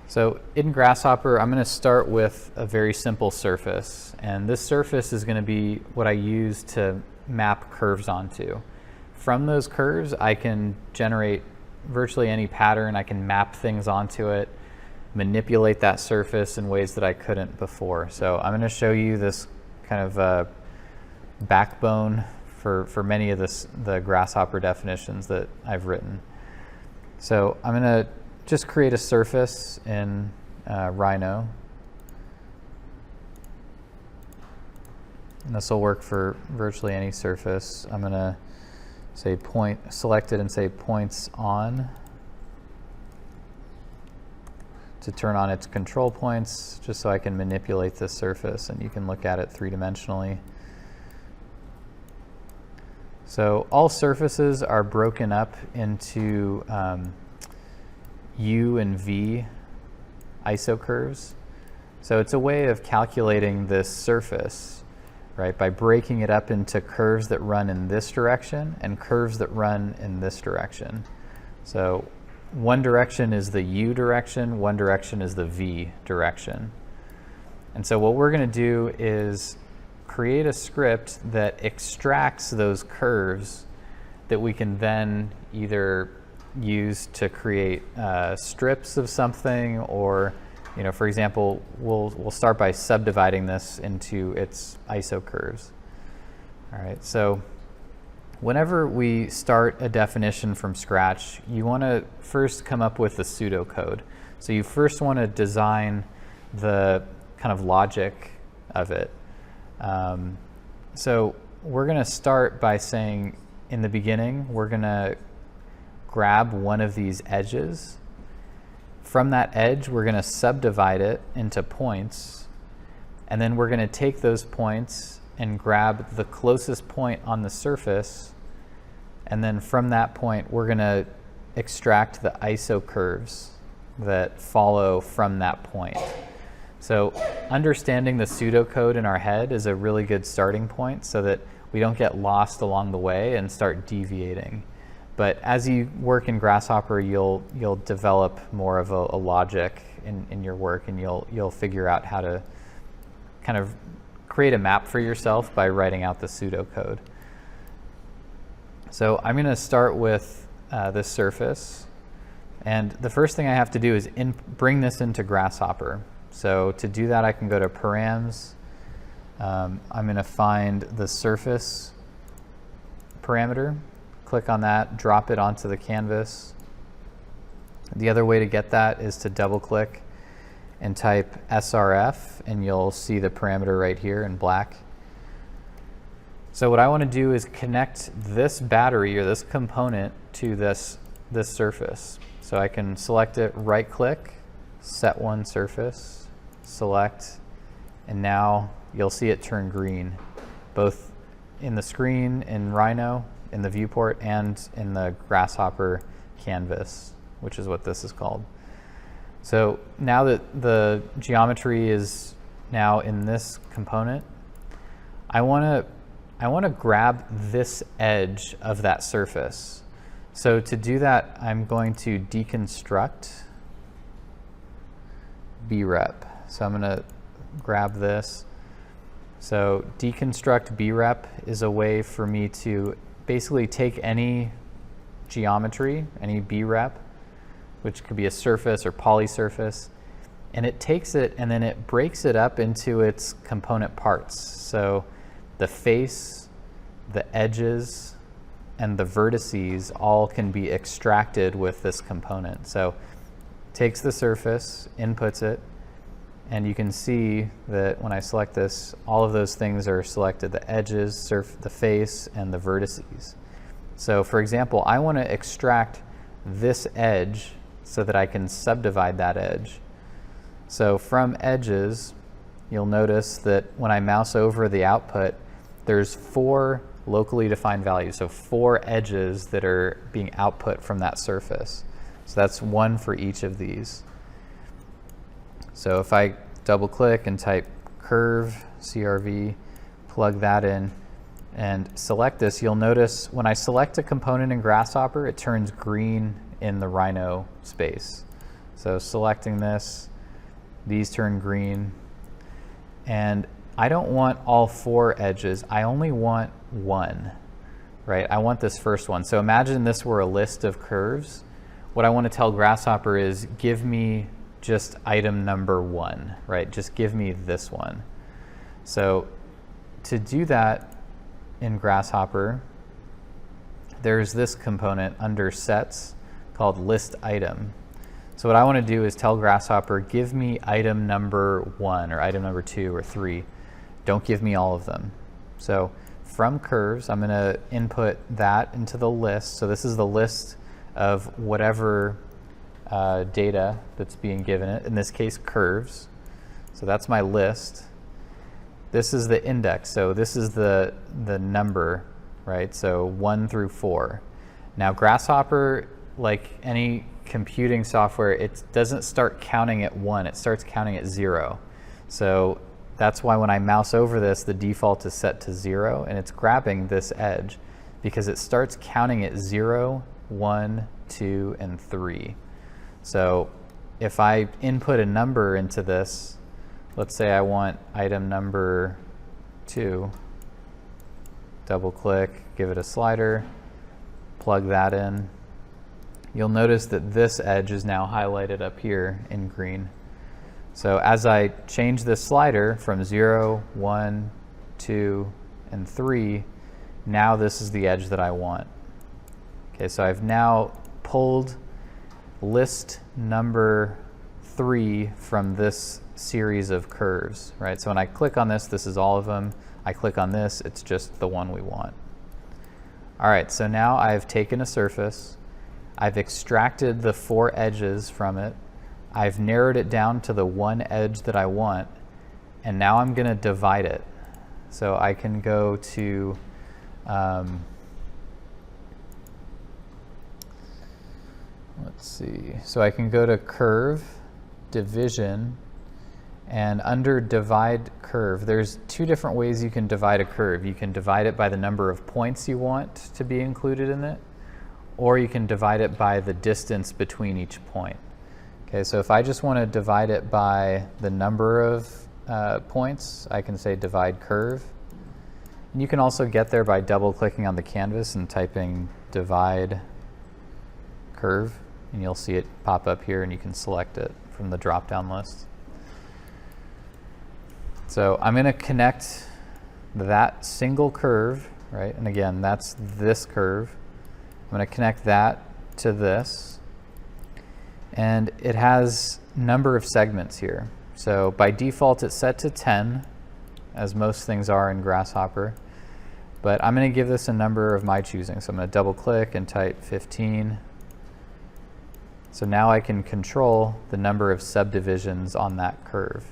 So in Grasshopper, I'm going to start with a very simple surface. And this surface is going to be what I use to map curves onto. From those curves, I can generate virtually any pattern. I can map things onto it, manipulate that surface in ways that I couldn't before. So I'm going to show you this kind of backbone for many of the Grasshopper definitions that I've written. So I'm going to just create a surface in Rhino. And this will work for virtually any surface. I'm going to say select it and say points on to turn on its control points, just so I can manipulate this surface and you can look at it three-dimensionally. So all surfaces are broken up into U and V isocurves. So it's a way of calculating this surface, right, by breaking it up into curves that run in this direction and curves that run in this direction. So one direction is the U direction, one direction is the V direction. And so what we're going to do is create a script that extracts those curves that we can then either use to create strips of something, or, you know, for example, we'll start by subdividing this into its isocurves. All right, so whenever we start a definition from scratch, you want to first come up with the pseudocode. So you first want to design the kind of logic of it. So we're going to start by saying, in the beginning, we're going to grab one of these edges. From that edge, we're going to subdivide it into points, and then we're going to take those points and grab the closest point on the surface, and then from that point, we're going to extract the isocurves that follow from that point. So understanding the pseudocode in our head is a really good starting point so that we don't get lost along the way and start deviating. But as you work in Grasshopper, you'll develop more of a logic in your work, and you'll figure out how to kind of create a map for yourself by writing out the pseudocode. So I'm going to start with this surface, and the first thing I have to do is bring this into Grasshopper. So to do that, I can go to params. I'm going to find the surface parameter. Click on that, drop it onto the canvas. The other way to get that is to double click and type srf, and you'll see the parameter right here in black. So what I want to do is connect this battery or this component to this surface. So I can select it, right click, set one surface, select, and now you'll see it turn green, both in the screen in Rhino, in the viewport, and in the Grasshopper canvas, which is what this is called. So now that the geometry is now in this component, I want to grab this edge of that surface. So to do that, I'm going to deconstruct brep. So I'm going to grab this. So deconstruct brep is a way for me to basically take any geometry, any brep, which could be a surface or polysurface, and it takes it and then it breaks it up into its component parts. So the face, the edges, and the vertices all can be extracted with this component. So it takes the surface, inputs it, and you can see that when I select this, all of those things are selected: the edges, the face, and the vertices. So for example, I want to extract this edge so that I can subdivide that edge. So from edges, you'll notice that when I mouse over the output, there's 4 locally defined values, so 4 edges that are being output from that surface. So that's 1 for each of these. So if I double click and type curve, CRV, plug that in, and select this, you'll notice when I select a component in Grasshopper, it turns green in the Rhino space. So selecting this, these turn green. And I don't want all 4 edges. I only want 1, right? I want this first one. So imagine this were a list of curves. What I want to tell Grasshopper is give me just item number 1, right? Just give me this one. So to do that in Grasshopper, there's this component under sets called list item. So what I want to do is tell Grasshopper, give me item number 1 or item number 2 or 3. Don't give me all of them. So from curves, I'm going to input that into the list. So this is the list of whatever data that's being given it, in this case curves. So that's my list. This is the index, so this is the number, right? So 1 through 4. Now Grasshopper, like any computing software, it doesn't start counting at 1, it starts counting at 0. So that's why when I mouse over this, the default is set to 0, and it's grabbing this edge because it starts counting at 0, 1, 2, and 3. So if I input a number into this, let's say I want item number 2, double click, give it a slider, plug that in. You'll notice that this edge is now highlighted up here in green. So as I change this slider from 0, 1, 2, and 3, now this is the edge that I want. Okay, so I've now pulled list number 3 from this series of curves, right? So when I click on this, this is all of them. I click on this, it's just the one we want. All right, so now I've taken a surface, I've extracted the 4 edges from it, I've narrowed it down to the 1 edge that I want, and now I'm going to divide it. So I can go to let's see. So I can go to curve, division, and under divide curve, there's 2 different ways you can divide a curve. You can divide it by the number of points you want to be included in it, or you can divide it by the distance between each point. Okay, so if I just want to divide it by the number of points, I can say divide curve. And you can also get there by double clicking on the canvas and typing divide curve, and you'll see it pop up here and you can select it from the drop-down list. So I'm going to connect that single curve, right? And again, that's this curve. I'm going to connect that to this. And it has number of segments here. So by default, it's set to 10, as most things are in Grasshopper. But I'm going to give this a number of my choosing. So I'm going to double click and type 15. So now I can control the number of subdivisions on that curve.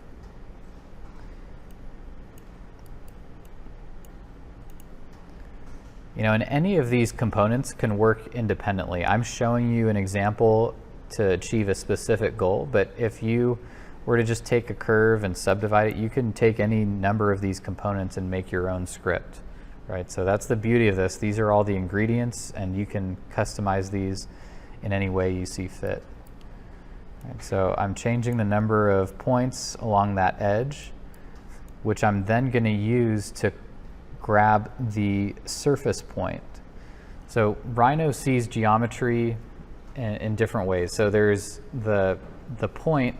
You know, and any of these components can work independently. I'm showing you an example to achieve a specific goal, but if you were to just take a curve and subdivide it, you can take any number of these components and make your own script, right? So that's the beauty of this. These are all the ingredients, and you can customize these in any way you see fit. Right, so I'm changing the number of points along that edge, which I'm then going to use to grab the surface point. So Rhino sees geometry in different ways. So there's the point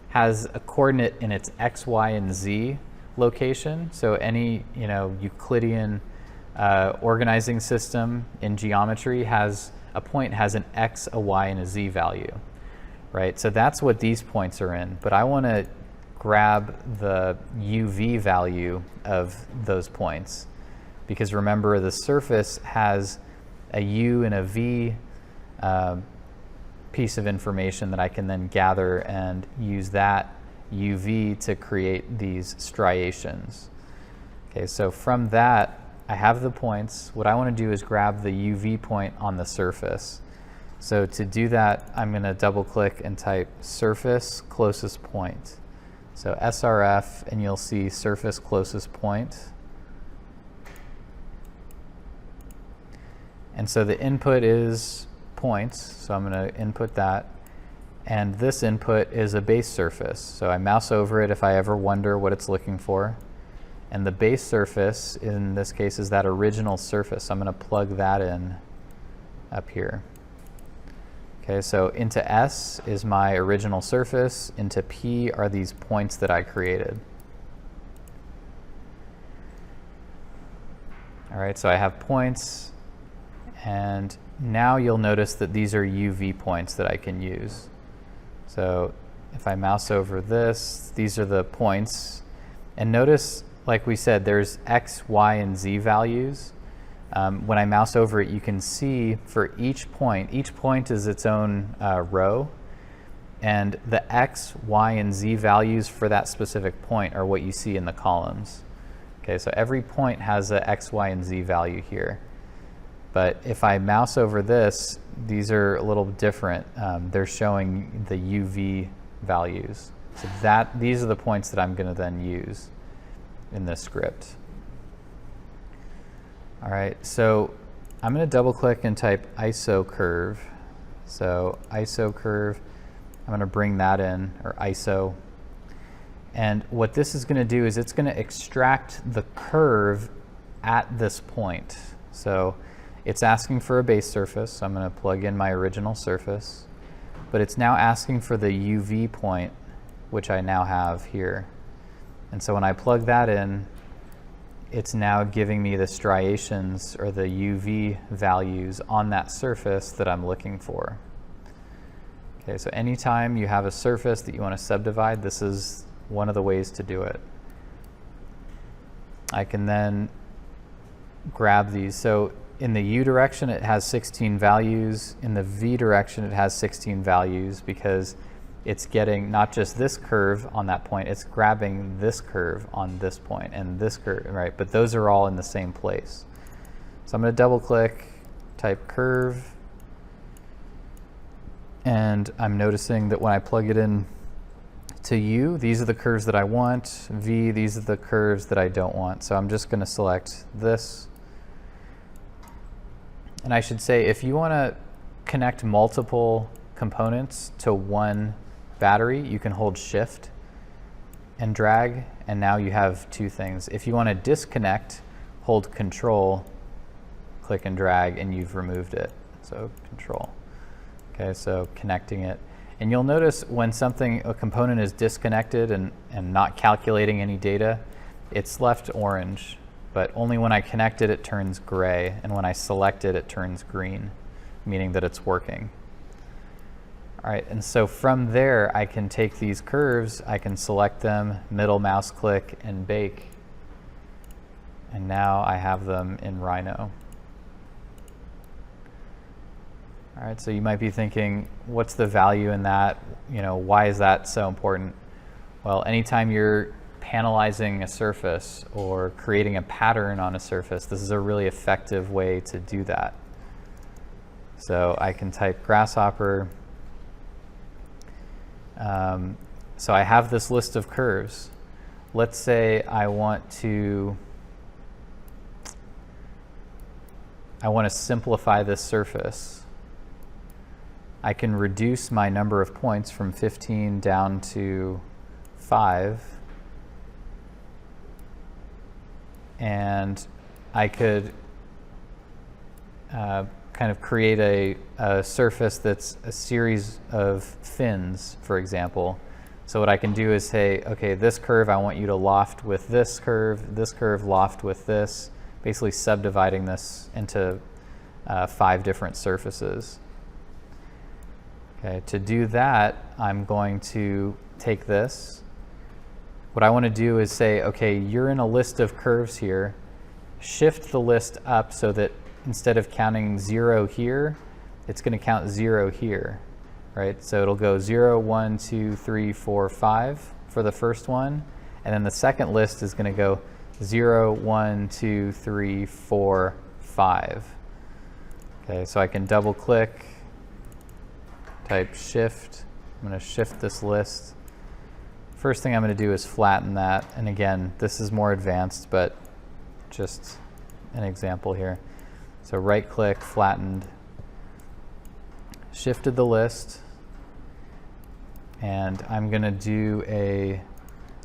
has a coordinate in its x, y, and z location. So any Euclidean organizing system in geometry has a point has an x, a y, and a z value, right? So that's what these points are in. But I want to grab the UV value of those points, because remember, the surface has a U and a V piece of information that I can then gather and use that UV to create these striations. Okay, so from that, I have the points. What I want to do is grab the UV point on the surface. So to do that, I'm going to double click and type surface closest point. So SRF, and you'll see surface closest point. And so the input is points, so I'm going to input that. And this input is a base surface. So I mouse over it if I ever wonder what it's looking for. And the base surface, in this case, is that original surface. I'm going to plug that in up here. Okay, so into S is my original surface. Into P are these points that I created. All right, so I have points. And now you'll notice that these are UV points that I can use. So if I mouse over this, these are the points. And notice, like we said, there's X, Y, and Z values. When I mouse over it, you can see for each point is its own row. And the X, Y, and Z values for that specific point are what you see in the columns. Okay, so every point has a X, Y, and Z value here. But if I mouse over this, these are a little different. They're showing the UV values. So these are the points that I'm going to then use in this script. All right, so I'm going to double click and type isocurve. So isocurve, I'm going to bring that in, or iso. And what this is going to do is it's going to extract the curve at this point. So it's asking for a base surface, so I'm going to plug in my original surface. But it's now asking for the UV point, which I now have here. And so when I plug that in, it's now giving me the striations or the UV values on that surface that I'm looking for. Okay, so anytime you have a surface that you want to subdivide, this is one of the ways to do it. I can then grab these. So in the U direction, it has 16 values. In the V direction, it has 16 values because it's getting not just this curve on that point, it's grabbing this curve on this point and this curve, right? But those are all in the same place. So I'm going to double click, type curve, and I'm noticing that when I plug it in to U, these are the curves that I want. V, these are the curves that I don't want. So I'm just going to select this. And I should say, if you want to connect multiple components to one battery, you can hold Shift and drag, and now you have two things. If you want to disconnect, hold Control, click and drag, and you've removed it. So Control. Okay, so connecting it. And you'll notice when a component is disconnected and not calculating any data, it's left orange. But only when I connect it, it turns gray. And when I select it, it turns green, meaning that it's working. All right, and so from there, I can take these curves, I can select them, middle mouse click, and bake. And now I have them in Rhino. All right, so you might be thinking, what's the value in that? You know, why is that so important? Well, anytime you're panelizing a surface or creating a pattern on a surface, this is a really effective way to do that. So I can type Grasshopper. So I have this list of curves. Let's say I want to simplify this surface. I can reduce my number of points from 15 down to 5. And I could kind of create a surface that's a series of fins, for example. So what I can do is say, okay, this curve I want you to loft with this curve loft with this, basically subdividing this into 5 different surfaces. Okay, to do that, I'm going to take this. What I want to do is say, okay, you're in a list of curves here. Shift the list up so that instead of counting 0 here, it's going to count 0 here, right? So it'll go 0, 1, 2, 3, 4, 5 for the first one. And then the second list is going to go 0, 1, 2, 3, 4, 5. Okay, so I can double click, type Shift. I'm going to shift this list. First thing I'm going to do is flatten that. And again, this is more advanced, but just an example here. So right click, flattened, shifted the list, And I'm going to do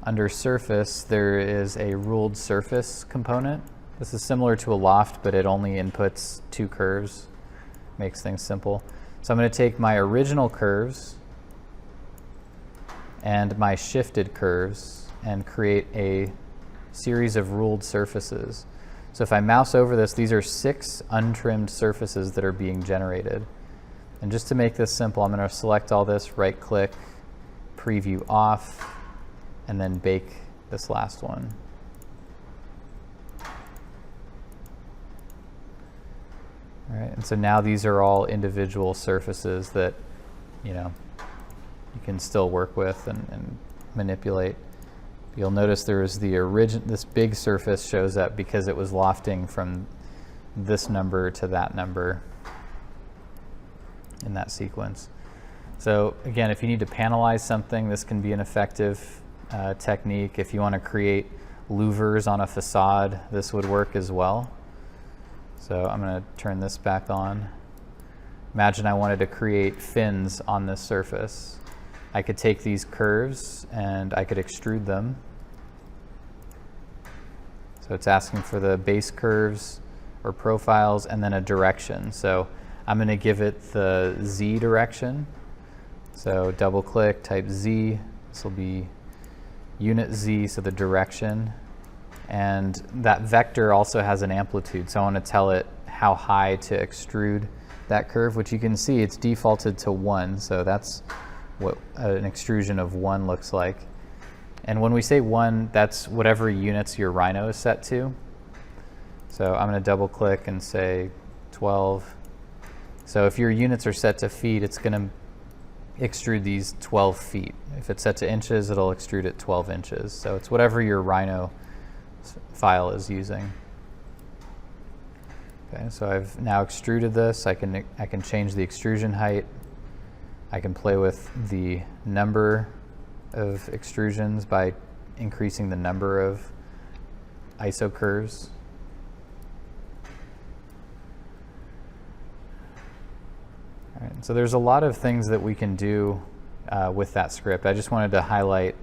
under surface, there is a ruled surface component. This is similar to a loft, but it only inputs 2 curves, makes things simple. So I'm going to take my original curves and my shifted curves and create a series of ruled surfaces. So if I mouse over this, these are 6 untrimmed surfaces that are being generated. And just to make this simple, I'm going to select all this, right click, preview off, and then bake this last one. All right, and so now these are all individual surfaces that, you can still work with and manipulate. You'll notice this big surface shows up because it was lofting from this number to that number in that sequence. So again, if you need to panelize something, this can be an effective technique. If you want to create louvers on a facade, this would work as well. So I'm going to turn this back on. Imagine I wanted to create fins on this surface. I could take these curves and I could extrude them. So it's asking for the base curves or profiles and then a direction. So I'm going to give it the Z direction. So double click, type Z. This will be unit Z, so the direction. And that vector also has an amplitude. So I want to tell it how high to extrude that curve, which you can see it's defaulted to 1. So that's what an extrusion of 1 looks like. And when we say 1, that's whatever units your Rhino is set to. So I'm going to double click and say 12. So if your units are set to feet, it's going to extrude these 12 feet. If it's set to inches, it'll extrude at 12 inches. So it's whatever your Rhino file is using. Okay, so I've now extruded this. I can change the extrusion height. I can play with the number of extrusions by increasing the number of isocurves. All right, so there's a lot of things that we can do with that script. I just wanted to highlight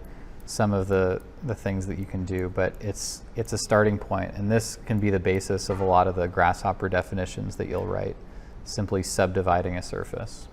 some of the things that you can do, but it's a starting point, and this can be the basis of a lot of the Grasshopper definitions that you'll write, simply subdividing a surface.